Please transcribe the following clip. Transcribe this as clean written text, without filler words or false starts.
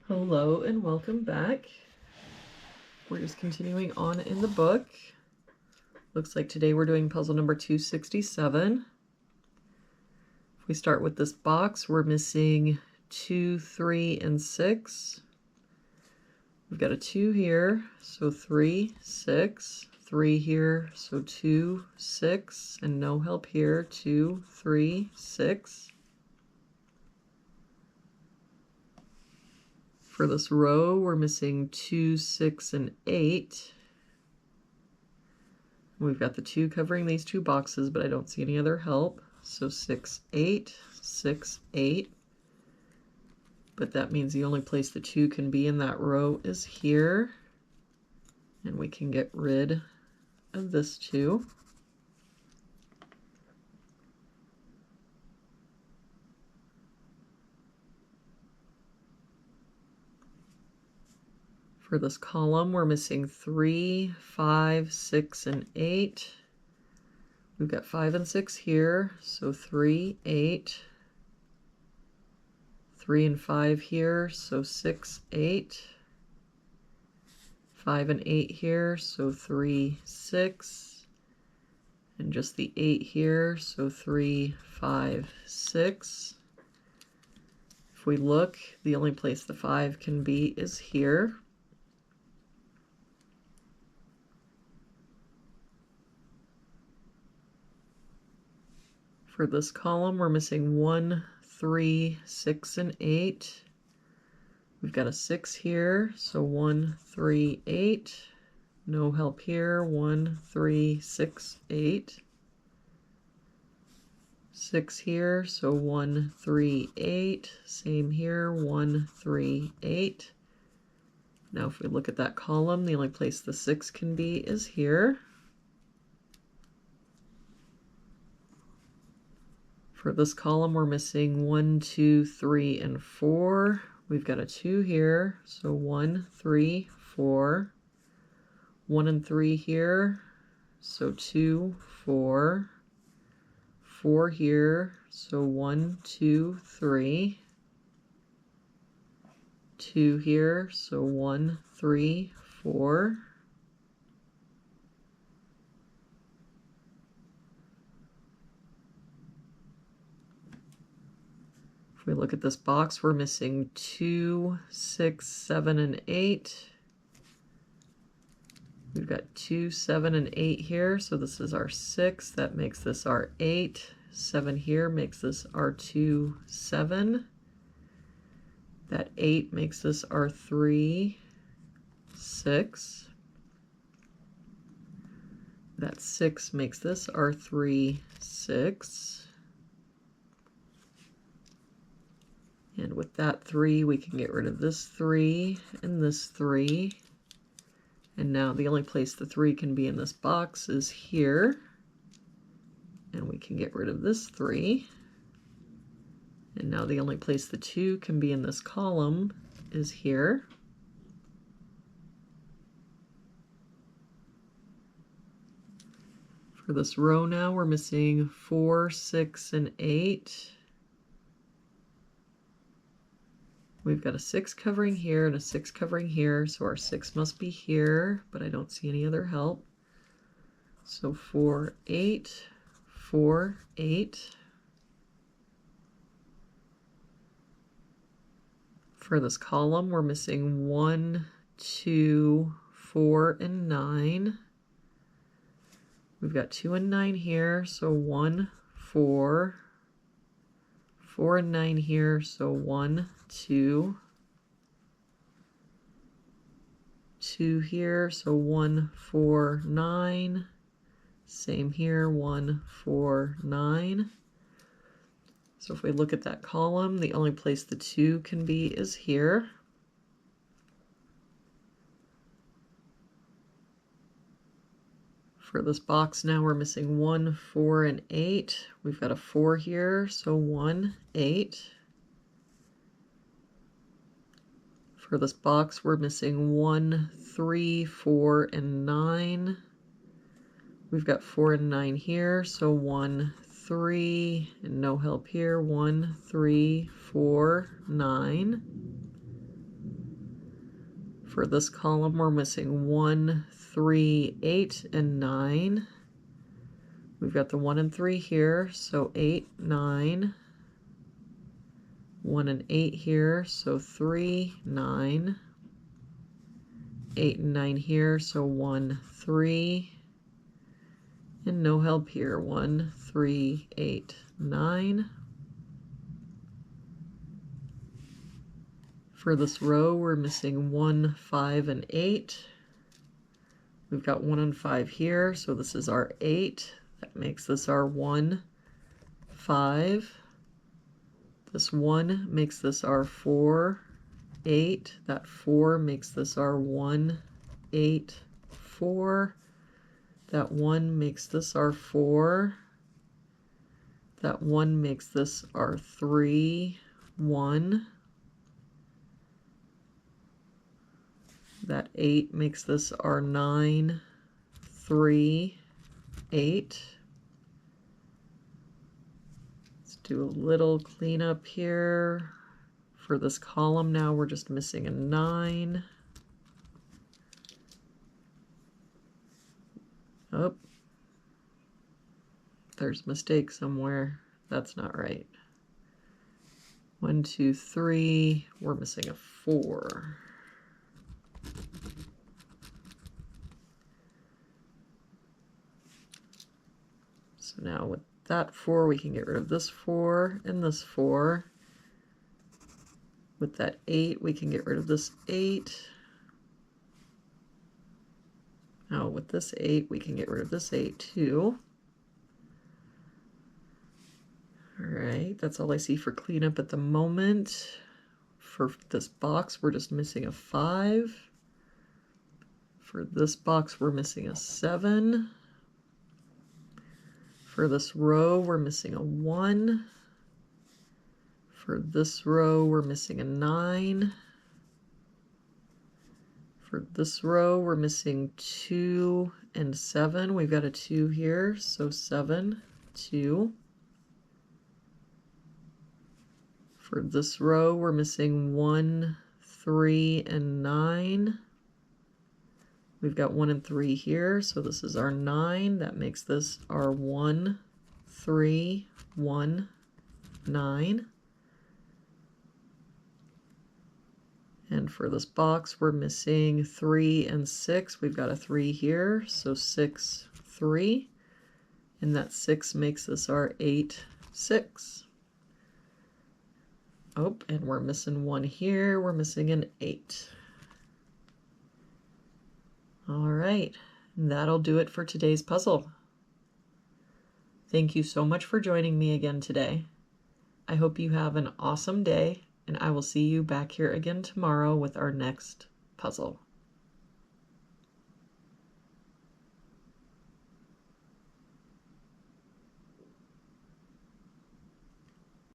Hello and welcome back. We're just continuing on in the book. Looks like today we're doing puzzle number 267. If we start with this box, we're missing 2, 3, and 6. We've got a 2 here, so 3, 6. 3 here, so 2, 6. And no help here, 2, 3, 6. For this row, we're missing 2, 6, and 8. We've got the 2 covering these 2 boxes, but I don't see any other help. So 6, 8, 6, 8. But that means the only place the 2 can be in that row is here. And we can get rid of this 2. For this column, we're missing 3, 5, 6, and 8. We've got 5 and 6 here, so 3, 8. 3 and 5 here, so 6, 8. 5 and 8 here, so 3, 6. And just the 8 here, so 3, 5, 6. If we look, the only place the 5 can be is here. For this column, we're missing 1, 3, 6, and 8. We've got a 6 here, so 1, 3, 8. No help here, 1, 3, 6, 8. 6 here, so 1, 3, 8. Same here, 1, 3, 8. Now if we look at that column, the only place the 6 can be is here. For this column, we're missing 1, 2, 3, and 4. We've got a 2 here, so 1, 3, 4. 1 and 3 here, so 2, 4. 4 here, so 1, 2, 3. 2 here, so 1, 3, 4. If we look at this box, we're missing 2, 6, 7, and 8. We've got 2, 7, and 8 here, so this is our 6. That makes this our 8. 7 here makes this our 2, 7. That 8 makes this our 3, 6. That 6 makes this our 3, 6. And with that 3, we can get rid of this 3 and this 3. And now the only place the 3 can be in this box is here. And we can get rid of this 3. And now the only place the 2 can be in this column is here. For this row now, we're missing 4, 6, and 8. We've got a 6 covering here and a 6 covering here, so our 6 must be here, but I don't see any other help. So 4, 8, 4, 8. For this column, we're missing 1, 2, 4, and 9. We've got 2 and 9 here, so 1, 4. 4 and 9 here, so 1, 2. 2 here, so 1, 4, 9. Same here, 1, 4, 9. So if we look at that column, the only place the 2 can be is here. For this box now, we're missing 1, 4, and 8. We've got a 4 here, so 1, 8. For this box, we're missing 1, 3, 4, and 9. We've got 4 and 9 here, so 1, 3, and no help here, 1, 3, 4, 9. For this column, we're missing 1, 3, 8, and 9. We've got the 1 and 3 here, so 8, 9. 1 and 8 here, so 3, 9. 8 and 9 here, so 1, 3. And no help here, 1, 3, 8, 9. For this row, we're missing 1, 5, and 8. We've got 1 and 5 here, so this is our 8. That makes this our 1, 5. This 1 makes this our 4, 8. That 4 makes this our 1, 8, 4. That 1 makes this our 4. That 1 makes this our 3, 1. That 8 makes this our 9, 3, 8. Let's do a little cleanup here. For this column now, we're just missing a 9. Oh, there's a mistake somewhere. That's not right. 1, 2, 3. We're missing a 4. So now with that 4, we can get rid of this 4 and this 4. With that 8, we can get rid of this 8. Now with this 8, we can get rid of this 8 too. All right, that's all I see for cleanup at the moment. For this box, we're just missing a 5. For this box, we're missing a 7. For this row, we're missing a 1. For this row, we're missing a 9. For this row, we're missing 2 and 7. We've got a 2 here, so 7, 2. For this row, we're missing 1, 3, and 9. We've got 1 and 3 here, so this is our 9. That makes this our 1, 3, 1, 9. And for this box, we're missing 3 and 6. We've got a 3 here, so 6, 3. And that 6 makes this our 8, 6. Oh, and we're missing 1 here. We're missing an 8. All right, that'll do it for today's puzzle. Thank you so much for joining me again today. I hope you have an awesome day, and I will see you back here again tomorrow with our next puzzle.